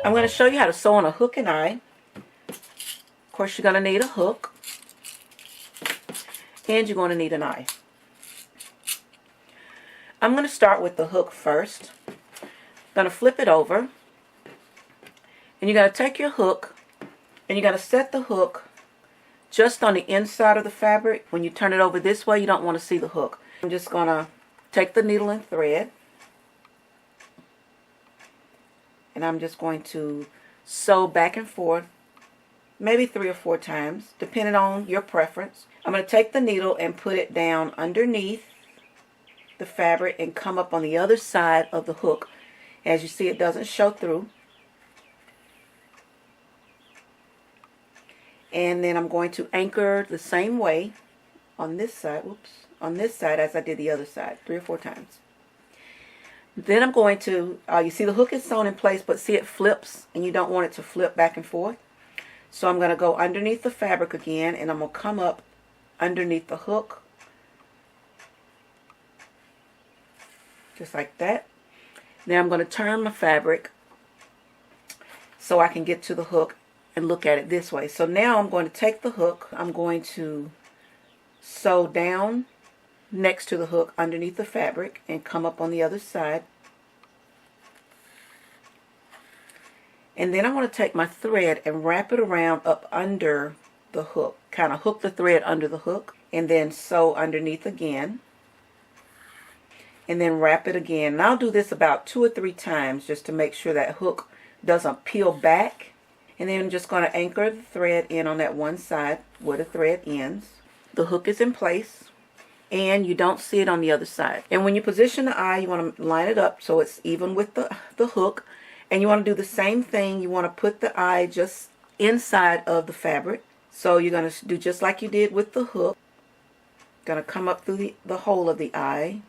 I'm going to show you how to sew on a hook and eye. Of course, you're going to need a hook, and you're going to need an eye. I'm going to start with the hook first. I'm going to flip it over, and you're going to take your hook, and you're going to set the hook just on the inside of the fabric. When you turn it over this way, you don't want to see the hook. I'm just going to take the needle and thread, and I'm just going to sew back and forth, maybe 3 or 4 times, depending on your preference. I'm going to take the needle and put it down underneath the fabric and come up on the other side of the hook. As you see, it doesn't show through. And then I'm going to anchor the same way on this side, on this side as I did the other side, 3 or 4 times. Then I'm going to, you see the hook is sewn in place, but see it flips, and you don't want it to flip back and forth. So I'm going to go underneath the fabric again, and I'm going to come up underneath the hook, just like that. Then I'm going to turn my fabric so I can get to the hook and look at it this way. So now I'm going to take the hook, I'm going to sew down next to the hook underneath the fabric and come up on the other side. And then I'm going to take my thread and wrap it around up under the hook. Kind of hook the thread under the hook and then sew underneath again. And then wrap it again. And I'll do this about 2 or 3 times just to make sure that hook doesn't peel back. And then I'm just going to anchor the thread in on that one side where the thread ends. The hook is in place, and you don't see it on the other side. And when you position the eye, you want to line it up so it's even with the hook. And you want to do the same thing. You want to put the eye just inside of the fabric. So you're going to do just like you did with the hook. Going to come up through the hole of the eye.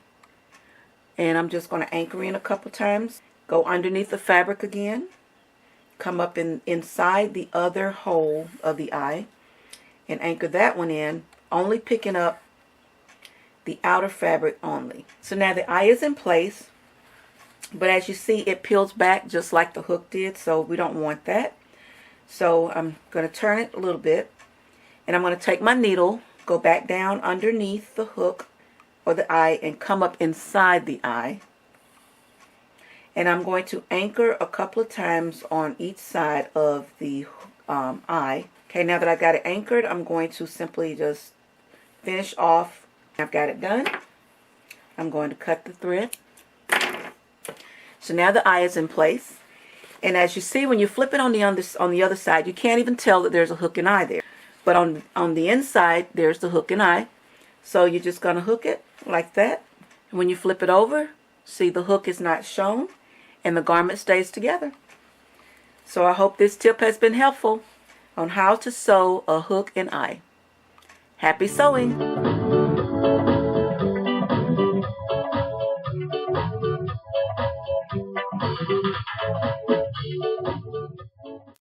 And I'm just going to anchor in a couple times. Go underneath the fabric again. Come up inside the other hole of the eye. And anchor that one in. Only picking up the outer fabric only. So now the eye is in place. But as you see, it peels back just like the hook did. So we don't want that. So I'm going to turn it a little bit. And I'm going to take my needle. Go back down underneath the hook or the eye and come up inside the eye. And I'm going to anchor a couple of times on each side of the eye. Okay, now that I've got it anchored, I'm going to simply just finish off. I've got it done. I'm going to cut the thread. So now the eye is in place. And as you see, when you flip it on the other side, you can't even tell that there's a hook and eye there. But on the inside, there's the hook and eye. So you're just going to hook it like that. And when you flip it over, see the hook is not shown and the garment stays together. So I hope this tip has been helpful on how to sew a hook and eye. Happy sewing!